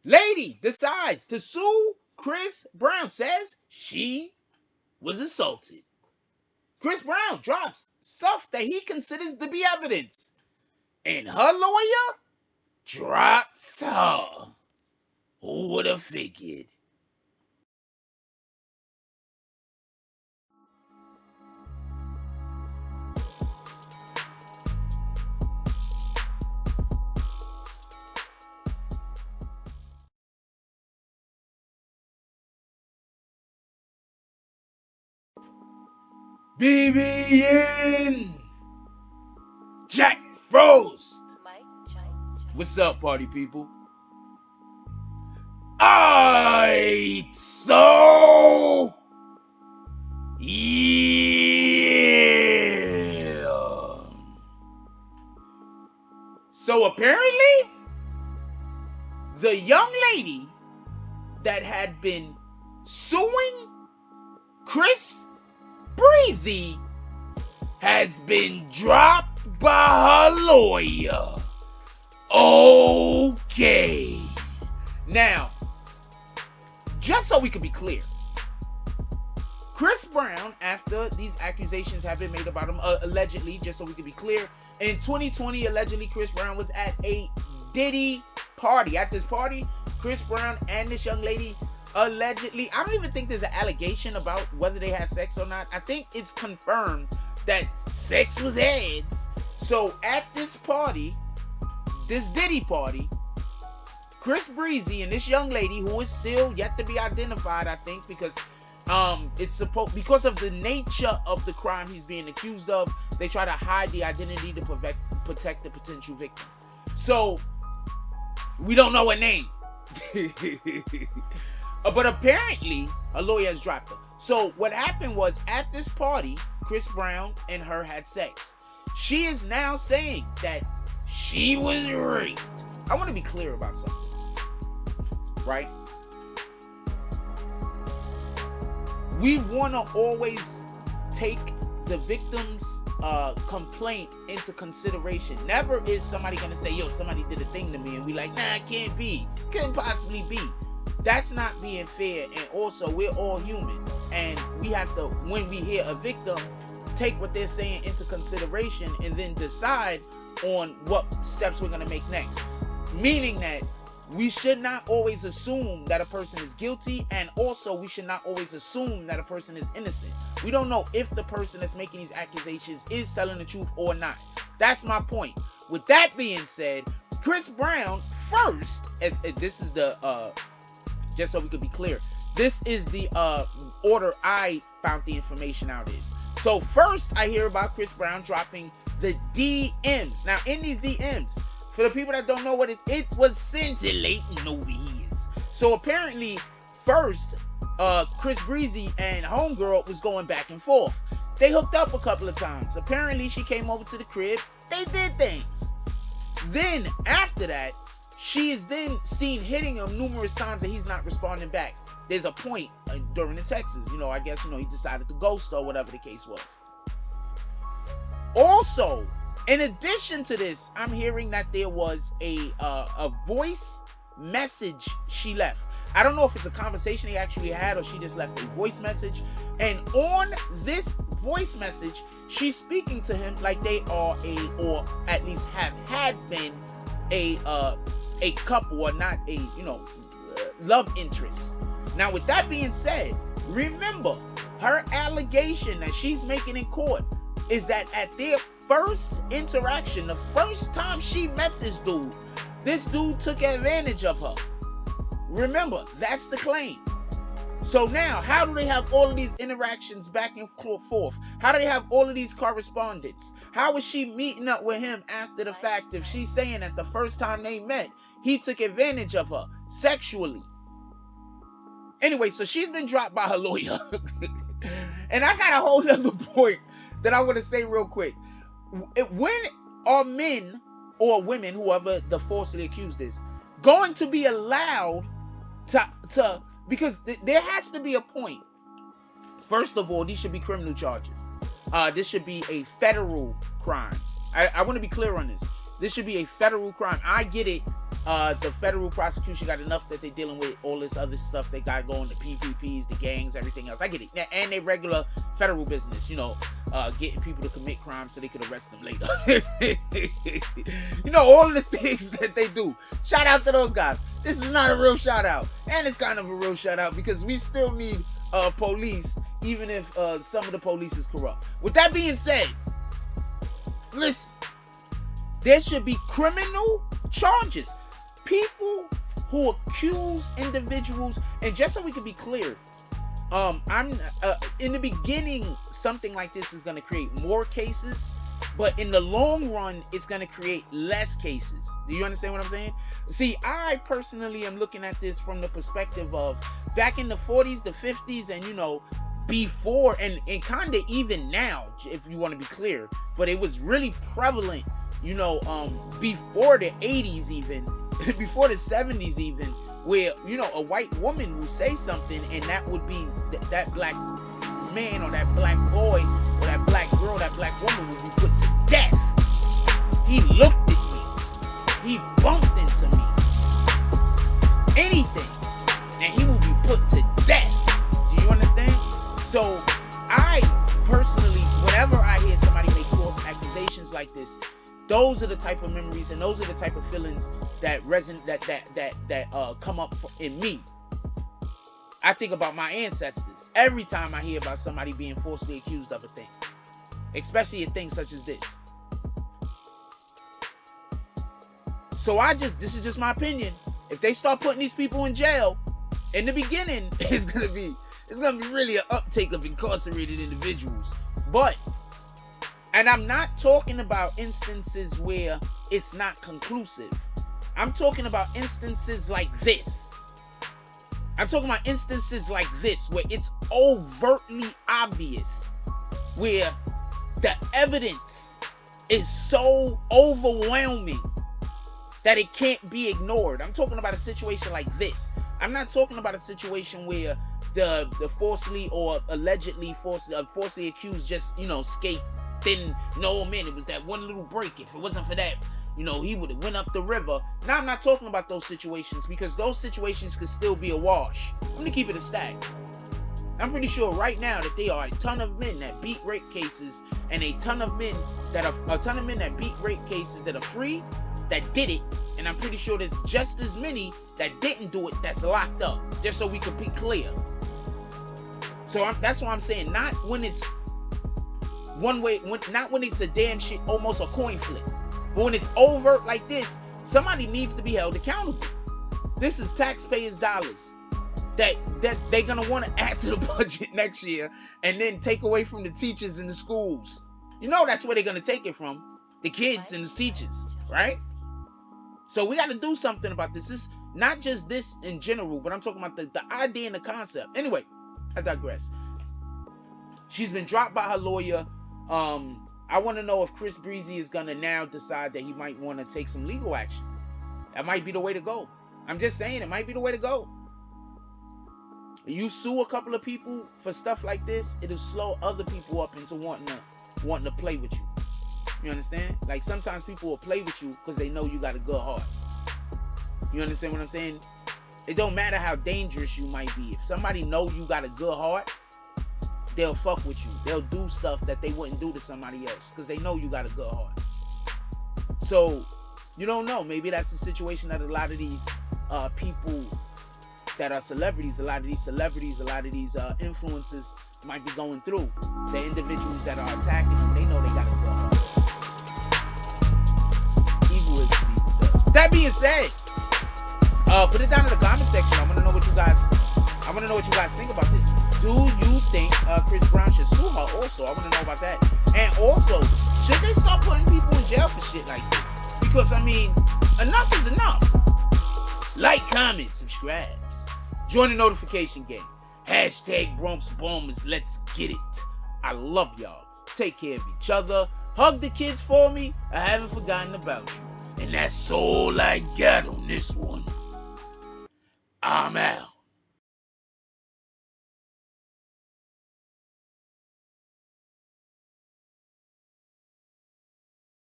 lady decides to sue Chris Brown, says she was assaulted. Chris Brown drops stuff that he considers to be evidence, and her lawyer drops her. Who would have figured? BBN Jack Frost. What's up, party people? Alright, so yeah. So apparently, the young lady that had been suing Chris Breezy has been dropped by her lawyer. Okay. Now, just so we can be clear, Chris Brown, after these accusations have been made about him, allegedly, just so we can be clear, in 2020, allegedly, Chris Brown was at a Diddy party. At this party, Chris Brown and this young lady allegedly, I don't even think there's an allegation about whether they had sex or not. I think it's confirmed that sex was had. So at this party, this Diddy party, Chris Breezy and this young lady, who is still yet to be identified, I think, because it's supposed, because of the nature of the crime he's being accused of, they try to hide the identity to protect the potential victim. So we don't know her name. But apparently a lawyer has dropped her. So what happened was, at this party, Chris Brown and her had sex. She is now saying that she was raped. I want to be clear about something, right? We want to always take the victim's complaint into consideration. Never is somebody going to say, yo, somebody did a thing to me, and we like, nah, it can't be. Couldn't possibly be. That's not being fair. And also, we're all human, and we have to, when we hear a victim, take what they're saying into consideration and then decide on what steps we're going to make next. Meaning that we should not always assume that a person is guilty, and also we should not always assume that a person is innocent. We don't know if the person that's making these accusations is telling the truth or not. That's my point. With that being said, Chris Brown first, as this is the just so we could be clear, this is the order I found the information out in. So first, I hear about Chris Brown dropping the DMs. Now, in these DMs, for the people that don't know what it was scintillating over here. So apparently, first, Chris Breezy and homegirl was going back and forth. They hooked up a couple of times. Apparently, she came over to the crib. They did things. Then, after that, she is then seen hitting him numerous times and he's not responding back. There's a point during the texts, I guess, he decided to ghost or whatever the case was. Also, in addition to this, I'm hearing that there was a voice message she left. I don't know if it's a conversation they actually had or she just left a voice message. And on this voice message, she's speaking to him like they are or at least have had been a couple, or not a, love interest. Now, with that being said, remember, her allegation that she's making in court is that at their first interaction, the first time she met this dude took advantage of her. Remember, that's the claim. So now, how do they have all of these interactions back and forth? How do they have all of these correspondence? How is she meeting up with him after the fact if she's saying that the first time they met, he took advantage of her sexually? Anyway, so she's been dropped by her lawyer. And I got a whole other point that I want to say real quick. When are men or women, whoever the falsely accused is, going to be allowed to because there has to be a point. First of all, these should be criminal charges. This should be a federal crime. I want to be clear on this. This should be a federal crime. I get it. The federal prosecution got enough that they're dealing with all this other stuff they got going, the PPPs, the gangs, everything else. I get it. And they regular federal business, getting people to commit crimes so they could arrest them later. All the things that they do. Shout out to those guys. This is not a real shout out. And it's kind of a real shout out because we still need police, even if some of the police is corrupt. With that being said, listen, there should be criminal charges. People who accuse individuals, and just so we can be clear, I'm in the beginning, something like this is going to create more cases, but in the long run, it's going to create less cases. Do you understand what I'm saying? See, I personally am looking at this from the perspective of back in the 40s, the 50s, and before, and kind of even now, if you want to be clear, but it was really prevalent, before the 80s even, before the 70s even, where, a white woman will say something and that would be that black man or that black boy or that black girl, that black woman would be put to death. He looked at me. He bumped into me. Anything. And he will be put to death. Do you understand? So I personally, whenever I hear somebody make false accusations like this, those are the type of memories and those are the type of feelings that resonate, that come up in me. I think about my ancestors every time I hear about somebody being falsely accused of a thing, especially a thing such as this. So this is just my opinion. If they start putting these people in jail, in the beginning, it's gonna be really an uptake of incarcerated individuals. And I'm not talking about instances where it's not conclusive. I'm talking about instances like this. I'm talking about instances like this where it's overtly obvious, where the evidence is so overwhelming that it can't be ignored. I'm talking about a situation like this. I'm not talking about a situation where the falsely or allegedly falsely accused just, escaped. Didn't know him in. It was that one little break. If it wasn't for that, he would have went up the river. Now, I'm not talking about those situations because those situations could still be a wash. I'm going to keep it a stack. I'm pretty sure right now that there are a ton of men that beat rape cases and a ton of men that beat rape cases that are free, that did it. And I'm pretty sure there's just as many that didn't do it that's locked up. Just so we can be clear. So that's why I'm saying not when it's one way, not when it's a damn shit, almost a coin flip. But when it's overt like this, somebody needs to be held accountable. This is taxpayers' dollars that they're gonna want to add to the budget next year and then take away from the teachers in the schools. That's where they're gonna take it from. The kids and the teachers, right? So we got to do something about this. It's not just this in general, but I'm talking about the idea and the concept. Anyway, I digress. She's been dropped by her lawyer. I want to know if Chris Breezy is going to now decide that he might want to take some legal action. That might be the way to go. I'm just saying, it might be the way to go. You sue a couple of people for stuff like this, it'll slow other people up into wanting to play with you. You understand? Like sometimes people will play with you because they know you got a good heart. You understand what I'm saying? It don't matter how dangerous you might be. If somebody know you got a good heart, they'll fuck with you. They'll do stuff that they wouldn't do to somebody else because they know you got a good heart. So, you don't know. Maybe that's the situation that a lot of these people that are celebrities, a lot of these influencers might be going through. The individuals that are attacking them, they know they got a good heart. Evil is as evil does. With that being said, put it down in the comment section. I want to know what you guys think about this. Do you think Chris Brown should sue her also? I want to know about that. And also, should they start putting people in jail for shit like this? Because, enough is enough. Like, comment, subscribe. Join the notification game. Hashtag Bronx Bombers. Let's get it. I love y'all. Take care of each other. Hug the kids for me. I haven't forgotten about you. And that's all I got on this one. I'm out.